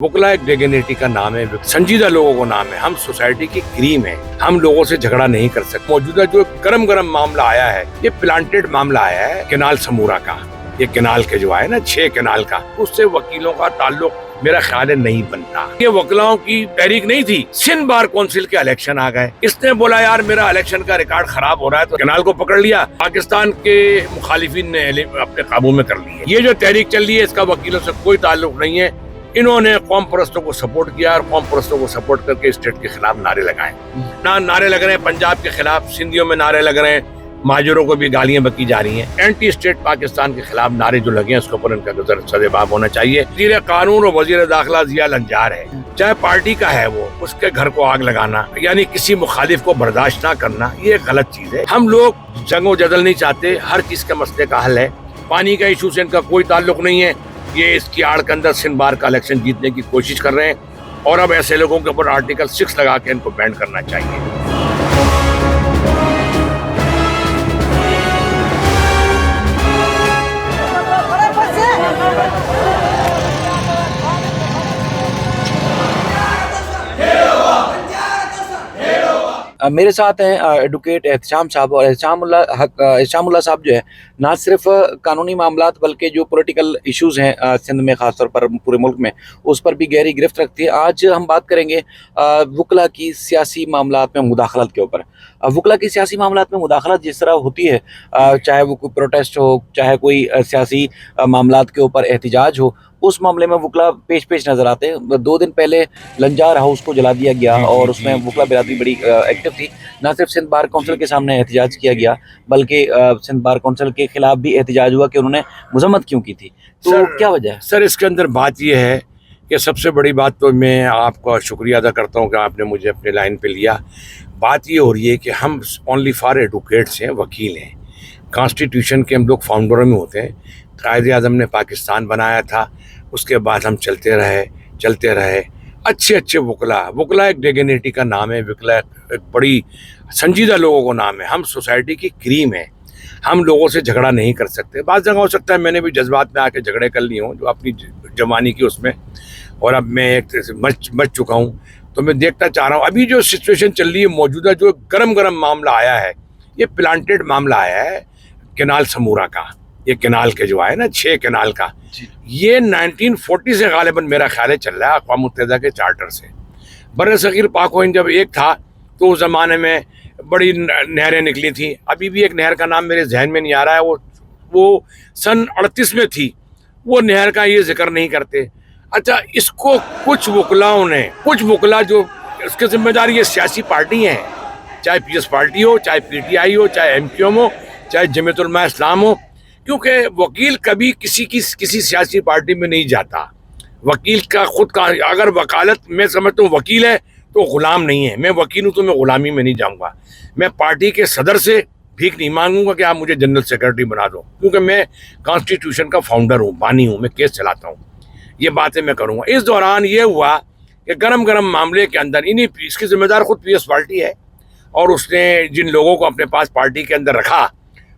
वकला एक डिग्निटी का नाम है, संजीदा लोगों को नाम है। हम सोसाइटी की क्रीम है, हम लोगों से झगड़ा नहीं कर सकते। मौजूदा जो गरम गरम मामला आया है, ये प्लांटेड मामला आया है केनाल समूरा का। ये केनाल के जो है ना 6 केनाल का, उससे वकीलों का ताल्लुक मेरा ख्याल है नहीं बनता। ये वकीलों की तहरीक नहीं थी। सिंध बार काउंसिल के इलेक्शन आ गए, इसने बोला यार मेरा इलेक्शन का रिकॉर्ड खराब हो रहा है, तो केनाल को पकड़ लिया। पाकिस्तान के मुखालिफिन ने अपने काबू में कर लिया। ये जो तहरीक चल रही है, इसका वकीलों से कोई ताल्लुक नहीं है। इन्होंने कौम परस्तों को सपोर्ट किया और कौम परस्तों को सपोर्ट करके स्टेट के खिलाफ नारे लगाए। नारे लग रहे हैं पंजाब के खिलाफ, सिंधियों में नारे लग रहे हैं, महाजरों को भी गालियां बकी जा रही हैं। एंटी स्टेट पाकिस्तान के खिलाफ नारे जो लगे हैं, उसके ऊपर इनका सदेबाब होना चाहिए। वज़ीर कानून और वज़ीर दाखिला ज़िया लंजार है, चाहे पार्टी का है वो, उसके घर को आग लगाना यानी किसी मुखालिफ को बर्दाश्त ना करना, ये गलत चीज है। हम लोग जंगो जदल नहीं चाहते, हर चीज का मसले का हल है। पानी का इशू से इनका कोई ताल्लुक नहीं है। ये इसकी आड़ के अंदर सिंध बार का इलेक्शन जीतने की कोशिश कर रहे हैं और अब ऐसे लोगों के ऊपर आर्टिकल 6 लगा के इनको बैन करना चाहिए। मेरे साथ हैं एडवोकेट एहतशाम साहब। और एहतशामुल्लाह साहब जो है, ना सिर्फ कानूनी मामलात बल्कि जो पॉलिटिकल इश्यूज़ हैं सिंध में, ख़ासतौर पर पूरे मुल्क में, उस पर भी गहरी गिरफ्त रखती है। आज हम बात करेंगे वकला की सियासी मामलात में मुदाखलत के ऊपर। वकला की सियासी मामलात में मुदाखलत जिस तरह होती है, चाहे वो कोई प्रोटेस्ट हो, चाहे कोई सियासी मामलात के ऊपर एहतजाज हो, उस मामले में वकला पेश नज़र आते हैं। 2 दिन पहले लंजार हाउस को जला दिया गया और उसमें वकला बिरादरी बड़ी एक्टिव थी। ना सिर्फ सिंध बार काउंसिल के सामने एहतजाज किया गया, बल्कि सिंध बार काउंसिल के खिलाफ भी एहतजाज हुआ कि उन्होंने मजम्मत क्यों की थी। तो क्या वजह है सर? इसके अंदर बात यह है कि सबसे बड़ी बात तो मैं आपका शुक्रिया अदा करता हूँ कि आपने मुझे अपने लाइन पे लिया। बात ये हो रही है कि हम ओनली फॉर एडवोकेट्स हैं, वकील हैं। कॉन्स्टिट्यूशन के हम लोग फाउंडरों में होते हैं। कायदे आज़म ने पाकिस्तान बनाया था, उसके बाद हम चलते रहे। अच्छे वकला एक डिग्निटी का नाम है। वकला एक बड़ी संजीदा लोगों को नाम है। हम सोसाइटी की क्रीम है, हम लोगों से झगड़ा नहीं कर सकते। बात जगह हो सकता है मैंने भी जज्बात में आके झगड़े कर लिए हों, जो अपनी जवानी की उसमें, और अब मैं एक मच चुका हूँ। तो मैं देखना चाह रहा हूँ अभी जो सिचुएशन चल रही है, मौजूदा जो गरम मामला आया है, ये प्लांटेड मामला आया है केनाल समूरा का। ये केनाल के जो है ना 6 केनाल का, ये 1940 से गालिबन मेरा ख्याल है चल रहा है, अक़वाम मुत्तहिदा के चार्टर से। बर्र-ए-सग़ीर पाक व हिंद जब एक था तो उस ज़माने में बड़ी नहरें निकली थी। अभी भी एक नहर का नाम मेरे जहन में नहीं आ रहा है, वो सन 38 में थी। वो नहर का ये जिक्र नहीं करते। अच्छा, इसको कुछ वकला जो इसके जिम्मेदार ये सियासी पार्टी हैं, चाहे पीएस पार्टी हो, चाहे पीटीआई हो, चाहे एमक्यूएम हो, चाहे जमीयत उलमा इस्लाम हो, क्योंकि वकील कभी किसी सियासी पार्टी में नहीं जाता। वकील का खुद का अगर वकालत, मैं समझता हूँ वकील है तो गुलाम नहीं है। मैं वकील हूँ तो मैं गुलामी में नहीं जाऊँगा। मैं पार्टी के सदर से भीख नहीं मांगूंगा कि आप मुझे जनरल सेक्रेटरी बना दो, क्योंकि मैं कॉन्स्टिट्यूशन का फाउंडर हूँ, बानी हूँ, मैं केस चलाता हूँ। ये बातें मैं करूँगा। इस दौरान ये हुआ कि गरम मामले के अंदर इसकी जिम्मेदार खुद पीएस पार्टी है, और उसने जिन लोगों को अपने पास पार्टी के अंदर रखा,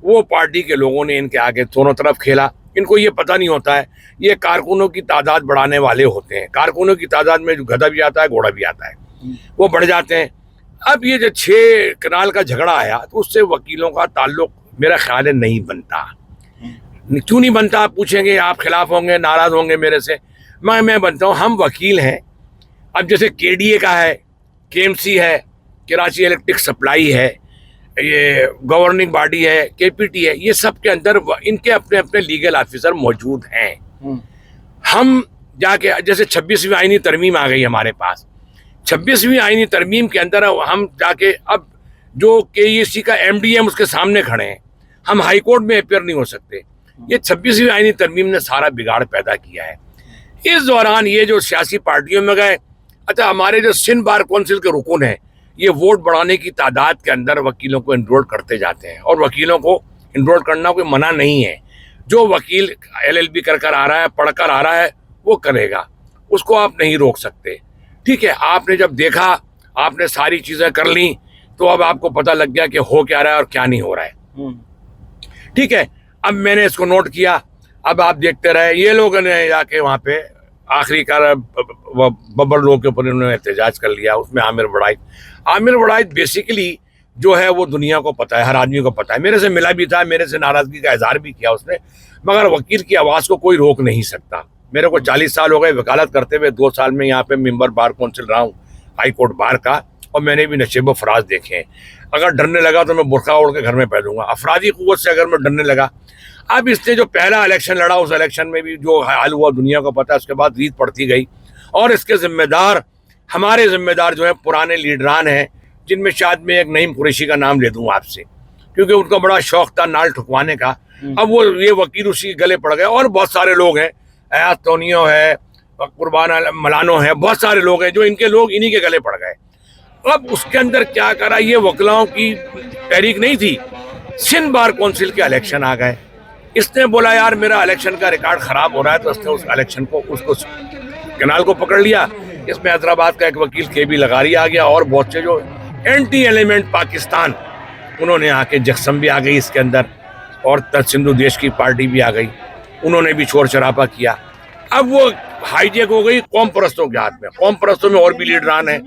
वो पार्टी के लोगों ने इनके आगे दोनों तरफ खेला। इनको ये पता नहीं होता है, ये कारकुनों की तादाद बढ़ाने वाले होते हैं। कारकुनों की तादाद में जो गधा भी आता है, घोड़ा भी आता है, वो बढ़ जाते हैं। अब ये जो 6 केनाल का झगड़ा आया, तो उससे वकीलों का ताल्लुक मेरा ख्याल है नहीं बनता। क्यों नहीं बनता आप पूछेंगे, आप खिलाफ होंगे, नाराज होंगे मेरे से। मैं बनता हूँ, हम वकील हैं। अब जैसे केडीए का है, केएमसी है, कराची इलेक्ट्रिक सप्लाई है, ये गवर्निंग बॉडी है, केपीटी है, ये सब के अंदर इनके अपने लीगल ऑफिसर मौजूद हैं। हम जाके, जैसे 26वीं आईनी तरमीम आ गई हमारे पास, 26वीं आईनी तरमीम के अंदर हम जाके, अब जो केईसी का एमडीएम उसके सामने खड़े हैं, हम हाई कोर्ट में अपेयर नहीं हो सकते। ये 26वीं आईनी तरमीम ने सारा बिगाड़ पैदा किया है। इस दौरान ये जो सियासी पार्टियों में गए, अच्छा हमारे जो सिंध बार काउंसिल के रुकन हैं, ये वोट बढ़ाने की तादाद के अंदर वकीलों को इनरोल करते जाते हैं, और वकीलों को इनरोल करना कोई मना नहीं है। जो वकील एलएलबी कर आ रहा है, पढ़कर आ रहा है, वो करेगा, उसको आप नहीं रोक सकते। ठीक है, आपने जब देखा, आपने सारी चीज़ें कर ली, तो अब आपको पता लग गया कि हो क्या रहा है और क्या नहीं हो रहा है। ठीक है, अब मैंने इसको नोट किया। अब आप देखते रहे, ये लोगों ने जाके वहाँ पे आखिरी कार बब्बर लोग के ऊपर इन्होंने एहतजाज कर लिया, उसमें आमिर वड़ाइद बेसिकली जो है वो दुनिया को पता है, हर आदमी को पता है। मेरे से मिला भी था, मेरे से नाराजगी का इजहार भी किया उसने, मगर वकील की आवाज़ को कोई रोक नहीं सकता। मेरे को 40 साल हो गए वकालत करते हुए, 2 साल में यहाँ पे मेंबर बार काउंसिल रहा हूँ, हाई कोर्ट बार का, और मैंने भी नशेब फराज देखे हैं। अगर डरने लगा तो मैं बुरखा ओढ़ के घर में पै दूंगा, अफरादी कुव्वत से अगर मैं डरने लगा। अब इसने जो पहला इलेक्शन लड़ा, उस इलेक्शन में भी जो हाल हुआ दुनिया को पता है, उसके बाद रीत पड़ती गई, और इसके जिम्मेदार हमारे जिम्मेदार जो है पुराने लीडरान हैं, जिनमें शायद मैं एक नईम कुरैशी का नाम ले दूँ आपसे, क्योंकि उनका बड़ा शौक था नाल ठुकवाने का। अब वो ये वकील उसी के गले पड़ गए, और बहुत सारे लोग हैं, अयाज तोनियो है, कुर्बान मलानो है, बहुत सारे लोग हैं जो इनके लोग इन्हीं के गले पड़ गए। अब उसके अंदर क्या करा, ये वकलाओं की तहरीक नहीं थी, सिंध बार काउंसिल के इलेक्शन आ गए। इसने बोला यार मेरा इलेक्शन का रिकॉर्ड खराब हो रहा है, तो उसने उस इलेक्शन को उसको कनाल को पकड़ लिया। इसमें हैदराबाद का एक वकील KB लगारी आ गया, और बहुत से जो एंटी एलिमेंट पाकिस्तान, उन्होंने आके जक्सम भी आ गई इसके अंदर, और सिंधु देश की पार्टी भी आ गई, उन्होंने भी शोर शराबा किया। अब वो हाईजेक हो गई कौम परस्तों के हाथ में। कौम परस्तों में और भी लीडरान हैं,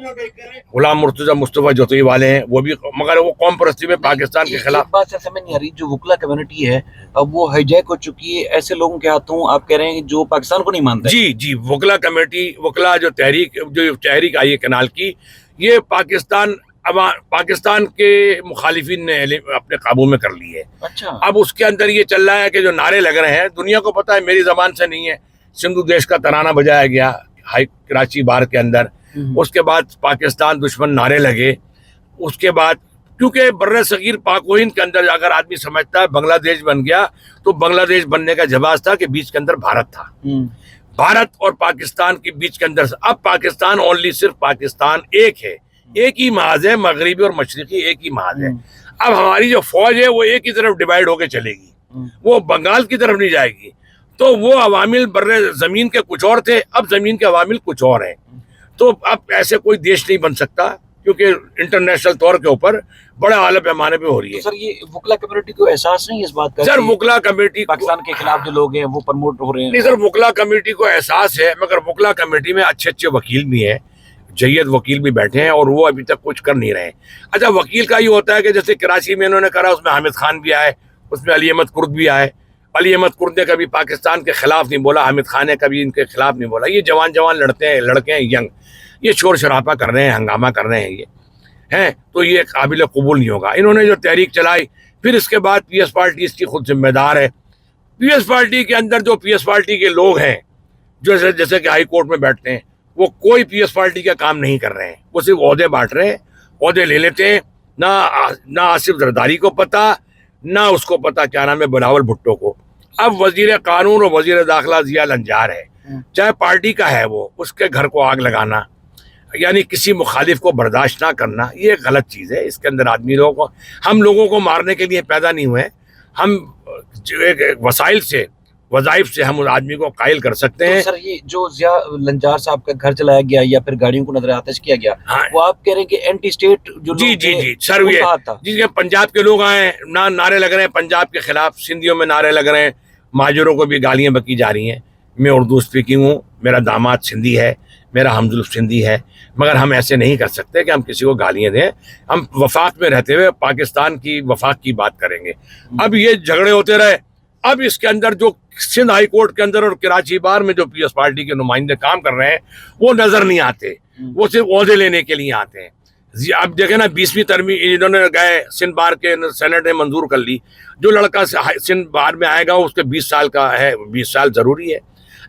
गुलाम मुर्तजा मुस्तफ़ा जोतई वाले हैं, वो भी, मगर वो कौम परस्ती में पाकिस्तान के खिलाफ। बात से समझ नहीं आ रही, जो वकला कम्युनिटी है अब वो हाईजैक हो चुकी है ऐसे लोगों के हाथों, आप कह रहे हैं जो पाकिस्तान को नहीं मानते। जी, वकला कमेटी, वकला जो तहरीक आई है कनाल की, ये पाकिस्तान के मुखालिफिन ने अपने काबू में कर ली है। अच्छा। अब उसके अंदर ये चल रहा है कि जो नारे लग रहे हैं, दुनिया को पता है, मेरी जबान से नहीं है, सिंधु देश का तराना बजाया गया हाई कराची बार के अंदर। उसके बाद पाकिस्तान दुश्मन नारे लगे। उसके बाद क्योंकि बर्रे सगीर पाकोहिन के अंदर अगर आदमी समझता है बांग्लादेश बन गया, तो बांग्लादेश बनने का जवाब था कि बीच के अंदर भारत था। भारत और पाकिस्तान के बीच के अंदर अब पाकिस्तान ओनली, सिर्फ पाकिस्तान एक है, एक ही महाज है, मगरिबी और मशरिकी एक ही महाज है। अब हमारी जो फौज है वो एक ही तरफ डिवाइड होके चलेगी, वो बंगाल की तरफ नहीं जाएगी। तो वो अवामिल बर्रे जमीन के कुछ और थे, अब जमीन के अवामिल कुछ और हैं। तो अब ऐसे कोई देश नहीं बन सकता, क्योंकि इंटरनेशनल तौर के ऊपर बड़े आला पैमाने पे हो रही है। तो सर ये वकला कम्युनिटी को एहसास नहीं है इस बात का? सर वकला कमेटी पाकिस्तान के खिलाफ जो लोग हैं वो प्रमोट हो रहे हैं। नहीं सर, वकला कमेटी को एहसास है, मगर वकला कमेटी में अच्छे अच्छे वकील भी हैं, जय्यद वकील भी बैठे हैं, और वो अभी तक कुछ कर नहीं रहे। अच्छा, वकील का ये होता है कि जैसे कराची में इन्होंने करा, उसमें हामिद खान भी आए, उसमें अली अहमद कुर्द भी आए। अली अहमद कुर्द ने कभी पाकिस्तान के खिलाफ नहीं बोला, हामिद खान ने कभी इनके खिलाफ नहीं बोला। ये जवान लड़के हैं यंग, ये शोर शराबा कर रहे हैं, हंगामा कर रहे हैं, ये हैं, तो ये काबिल कबूल नहीं होगा। इन्होंने जो तहरीक चलाई, फिर इसके बाद PS पार्टी इसकी खुद जिम्मेदार है। PS पार्टी के अंदर जो PS पार्टी के लोग हैं, जो जैसे कि हाई कोर्ट में बैठते हैं, वो कोई PS पार्टी का काम नहीं कर रहे हैं, वो सिर्फ ओहदे बांट रहे हैं, ओहदे ले लेते हैं। ना आसिफ जरदारी को पता, ना उसको पता क्या नाम है बिलावल भुट्टो को। अब वजीर कानून और वजीर दाखिला जिया लंजार है, चाहे पार्टी का है वो, उसके घर को आग लगाना, यानी किसी मुखालिफ को बर्दाश्त ना करना, ये गलत चीज़ है। इसके अंदर आदमी लोगों को, हम लोगों को मारने के लिए पैदा नहीं हुए, हम एक वसाइल से, वज़ाइफ से हम उस आदमी को कायल कर सकते हैं। तो सर ये जो जिया लंजार साहब का घर चलाया गया या फिर गाड़ियों को नजर आतिश किया गया, हाँ, वो आप कह रहे हैं कि एंटी स्टेट जो जी सर, ये जिसके पंजाब के लोग आए नारे लग रहे हैं पंजाब के खिलाफ, सिंधियों में नारे लग रहे हैं, माजरों को भी गालियां बकी जा रही हैं। मैं उर्दू स्पीकिंग हूँ, मेरा दामाद सिंधी है, मेरा हमजुल्फ सिंधी है, मगर हम ऐसे नहीं कर सकते कि हम किसी को गालियां दें। हम वफाक में रहते हुए पाकिस्तान की वफाक की बात करेंगे। अब ये झगड़े होते रहे, अब इसके अंदर जो सिंध हाई कोर्ट के अंदर और कराची बार में जो PS पार्टी के नुमाइंदे काम कर रहे हैं, वो नजर नहीं आते, वो सिर्फ ओहदे लेने के लिए आते हैं। अब देखें ना, 20वीं तरमीम इन्होंने गए, सिंध बार के सेनेट ने मंजूर कर ली, जो लड़का सिंध बार में आएगा उसके 20 साल का है, 20 साल ज़रूरी है।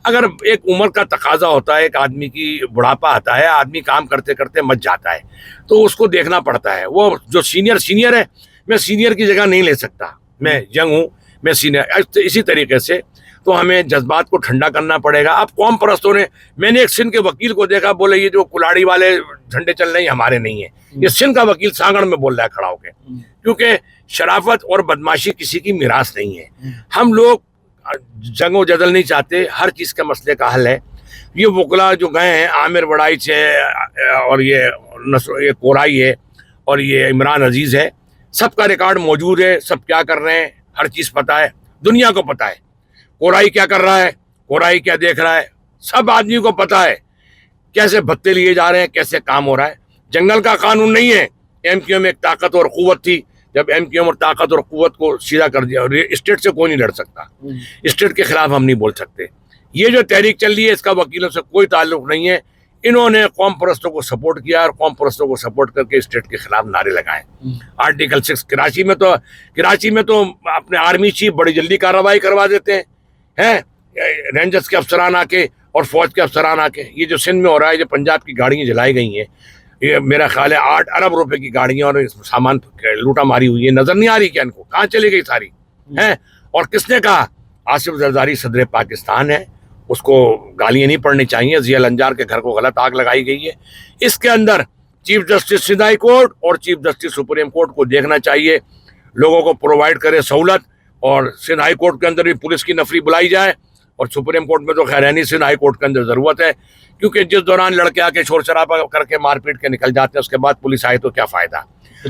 अगर एक उम्र का तकाजा होता है, एक आदमी की बुढ़ापा आता है, आदमी काम करते करते मच जाता है, तो उसको देखना पड़ता है। वो जो सीनियर है, मैं सीनियर की जगह नहीं ले सकता, मैं यंग हूँ, मैं सीनियर। इसी तरीके से तो हमें जज्बात को ठंडा करना पड़ेगा। अब कौम परस्तों ने, मैंने एक सिंध के वकील को देखा, बोले ये जो कुलाड़ी वाले झंडे चल रहे हैं हमारे नहीं है। ये सिंध का वकील सांगड़ में बोल रहा है खड़ा होकर, क्योंकि शराफत और बदमाशी किसी की मिरास नहीं है। हम लोग जंगो जदल नहीं चाहते, हर चीज़ के मसले का हल है। ये वकला जो गए हैं, आमिर वड़ाइच है और ये कोराई है और ये इमरान अजीज़ है, सबका रिकॉर्ड मौजूद है, सब क्या कर रहे हैं, हर चीज़ पता है, दुनिया को पता है। कोराई क्या कर रहा है, कोराई क्या देख रहा है, सब आदमी को पता है। कैसे भत्ते लिए जा रहे हैं, कैसे काम हो रहा है। जंगल का कानून नहीं है। एमक्यूएम एक ताकत और कुव्वत थी, जब एमक्यूएम और ताकत और कुव्वत को सीधा कर दिया, और स्टेट से कोई नहीं लड़ सकता, स्टेट के खिलाफ हम नहीं बोल सकते। ये जो तहरीक चल रही है इसका वकीलों से कोई ताल्लुक नहीं है। इन्होंने कौम परस्तों को सपोर्ट किया और कौम परस्तों को सपोर्ट करके स्टेट के खिलाफ नारे लगाए। आर्टिकल 6 कराची में तो अपने आर्मी चीफ बड़ी जल्दी कार्रवाई करवा देते हैं रेंजर्स के अफसरान आके और फौज के अफसरान आके। ये जो सिंध में हो रहा है, जो पंजाब की गाड़ियाँ जलाई गई हैं, ये मेरा ख्याल है 8 अरब रुपए की गाड़ियाँ और सामान लूटा मारी हुई है। नजर नहीं आ रही क्या इनको, कहाँ चली गई सारी हैं? और किसने कहा? आसिफ जरदारी सदर पाकिस्तान है, उसको गालियां नहीं पड़नी चाहिए। जिया लंजार के घर को गलत आग लगाई गई है। इसके अंदर chief justice Sindh high court और चीफ जस्टिस सुप्रीम कोर्ट को देखना चाहिए, लोगों को प्रोवाइड करे सहूलत, और सिंध हाई कोर्ट के अंदर भी पुलिस की नफरी बुलाई जाए, और सुप्रीम कोर्ट में तो खैर है नहीं, सिंध हाई कोर्ट के अंदर जरूरत है, क्योंकि जिस दौरान लड़के आके शोर शराबा करके मारपीट के निकल जाते हैं, उसके बाद पुलिस आए तो क्या फायदा।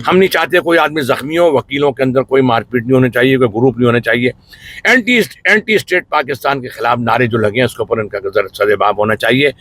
हम नहीं चाहते कोई आदमी जख्मी हो, वकीलों के अंदर कोई मारपीट नहीं होनी चाहिए, कोई ग्रुप नहीं होने चाहिए। एंटी स्टेट पाकिस्तान के खिलाफ नारे जो लगे हैं उसके ऊपर इनका सदेबाब होना चाहिए।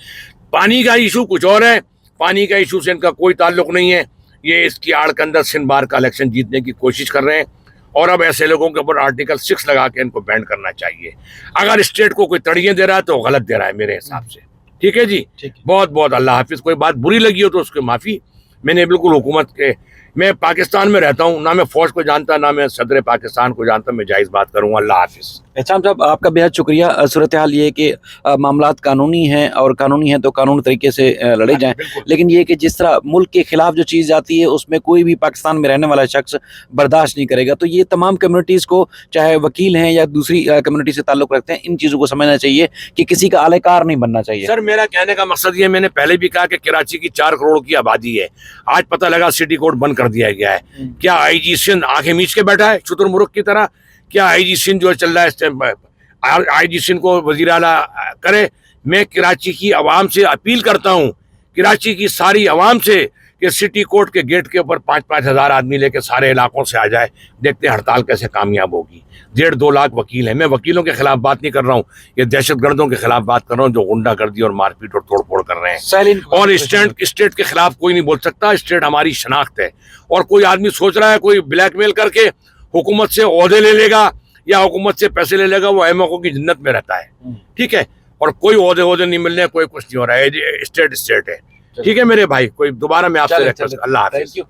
पानी का इशू कुछ और है, पानी का इशू से इनका कोई ताल्लुक नहीं है। ये इसकी आड़ के अंदर सिंध बार का इलेक्शन जीतने की कोशिश कर रहे हैं, और अब ऐसे लोगों के ऊपर आर्टिकल 6 लगा के इनको बैंड करना चाहिए। अगर स्टेट को कोई तड़ियाँ दे रहा है तो गलत दे रहा है मेरे हिसाब से। ठीक है जी, बहुत बहुत अल्लाह हाफिज। कोई बात बुरी लगी हो तो उसकी माफ़ी। मैंने बिल्कुल हुकूमत के, मैं पाकिस्तान में रहता हूँ, ना मैं फौज को जानता ना मैं सदर पाकिस्तान को जानता, मैं जायज़ बात करूँगा। अल्लाह हाफिज। एहसाम साहब, आपका बेहद शुक्रिया। सूरत हाल ये है कि मामलात कानूनी हैं, और कानूनी हैं तो कानूनी तरीके से लड़े जाएं, लेकिन ये कि जिस तरह मुल्क के खिलाफ जो चीज़ आती है उसमें कोई भी पाकिस्तान में रहने वाला शख्स बर्दाश्त नहीं करेगा। तो ये तमाम कम्युनिटीज़ को, चाहे वकील हैं या दूसरी कम्युनिटी से ताल्लुक़ रखते हैं, इन चीज़ों को समझना चाहिए कि किसी का आलेकार नहीं बनना चाहिए। सर, मेरा कहने का मकसद ये, मैंने पहले भी कहा कि कराची की 4 करोड़ की आबादी है, आज पता लगा सिटी कोर्ट बंद कर दिया गया है। क्या आईजी सिंध आंखें मीच के बैठा है शुतुरमुर्ग की तरह? क्या आईजी सिंध जो चल रहा है इस टाइम, आईजी सिंध को वजीर आला करे? मैं कराची की आवाम से अपील करता हूँ, कराची की सारी आवाम से, कि सिटी कोर्ट के गेट के ऊपर 5-5 हज़ार आदमी लेके सारे इलाकों से आ जाए। देखते हैं हड़ताल कैसे कामयाब होगी। 1.5-2 लाख वकील हैं। मैं वकीलों के खिलाफ बात नहीं कर रहा हूँ, ये दहशतगर्दों के खिलाफ बात कर रहा हूँ जो गुंडागर्दी और मारपीट और तोड़फोड़ कर रहे हैं। और स्टेट के खिलाफ कोई नहीं बोल सकता। स्टेट हमारी शनाख्त है, और कोई आदमी सोच रहा है कोई ब्लैकमेल करके हुकूमत से ओहदे ले लेगा या हुकूमत से पैसे ले लेगा, वो अहमकों की जिन्नत में रहता है। ठीक है, और कोई ओहदे नहीं मिलने, कोई कुछ नहीं हो रहा है। स्टेट है। ठीक है मेरे भाई, कोई दोबारा मैं आपसे, अल्लाह हाफिज़।